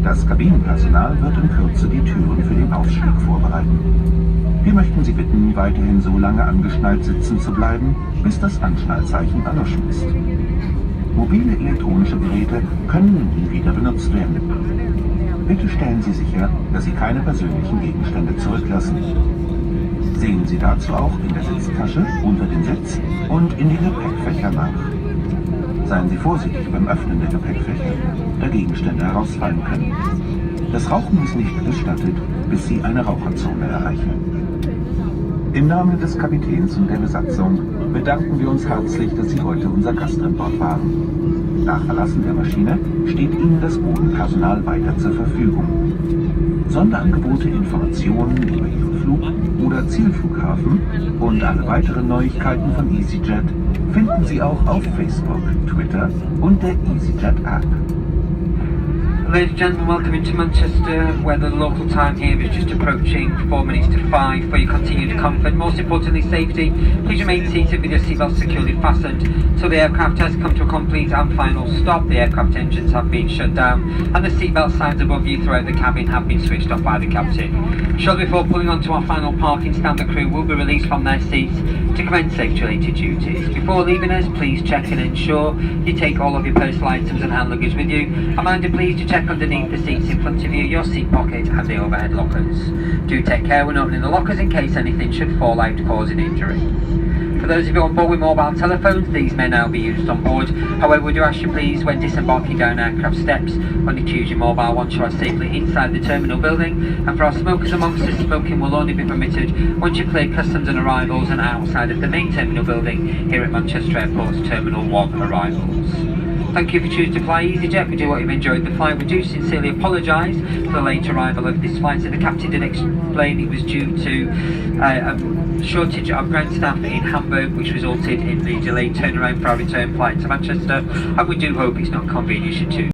Das Kabinenpersonal wird in Kürze die Türen für den Ausstieg vorbereiten. Wir möchten Sie bitten, weiterhin so lange angeschnallt sitzen zu bleiben, bis das Anschnallzeichen erloschen ist. Mobile elektronische Geräte können nie wieder benutzt werden. Bitte stellen Sie sicher, dass Sie keine persönlichen Gegenstände zurücklassen. Sehen Sie dazu auch in der Sitztasche, unter den Sitz und in den Gepäckfächern nach. Seien Sie vorsichtig beim Öffnen der Gepäckfächer, da Gegenstände herausfallen können. Das Rauchen ist nicht gestattet, bis Sie eine Raucherzone erreichen. Im Namen des Kapitäns und der Besatzung bedanken wir uns herzlich, dass Sie heute unser Gast an Bord waren. Nach Verlassen der Maschine steht Ihnen das Bodenpersonal weiter zur Verfügung. Sonderangebote, Informationen über Ihren Flug oder Zielflughafen und alle weiteren Neuigkeiten von EasyJet finden Sie auch auf Facebook, Twitter und der EasyJet App. Ladies and gentlemen, welcome into Manchester, where the local time here is just approaching 4 minutes to 5. For your continued comfort, most importantly safety, please remain seated with your seatbelt securely fastened till the aircraft has come to a complete and final stop. The aircraft engines have been shut down and the seatbelt signs above you throughout the cabin have been switched off by the captain. Shortly before pulling onto our final parking stand, the crew will be released from their seats to commence safety-related duties. Before leaving us, please check and ensure you take all of your personal items and hand luggage with you. A reminder please to check underneath the seats in front of you, your seat pocket and the overhead lockers. Do take care when opening the lockers in case anything should fall out causing injury. For those of you on board with mobile telephones, these may now be used on board. However, we do ask you please, when disembarking down aircraft steps, only to use your mobile once you are safely inside the terminal building. And for our smokers amongst us, smoking will only be permitted once you clear customs and arrivals and outside of the main terminal building here at Manchester Airport's Terminal 1 arrivals. Thank you for choosing to fly EasyJet. We do hope you've enjoyed the flight. We do sincerely apologise for the late arrival of this flight. So the captain did explain it was due to a shortage of ground staff in Hamburg, which resulted in the delayed turnaround for our return flight to Manchester. And we do hope it's not inconvenienced you too.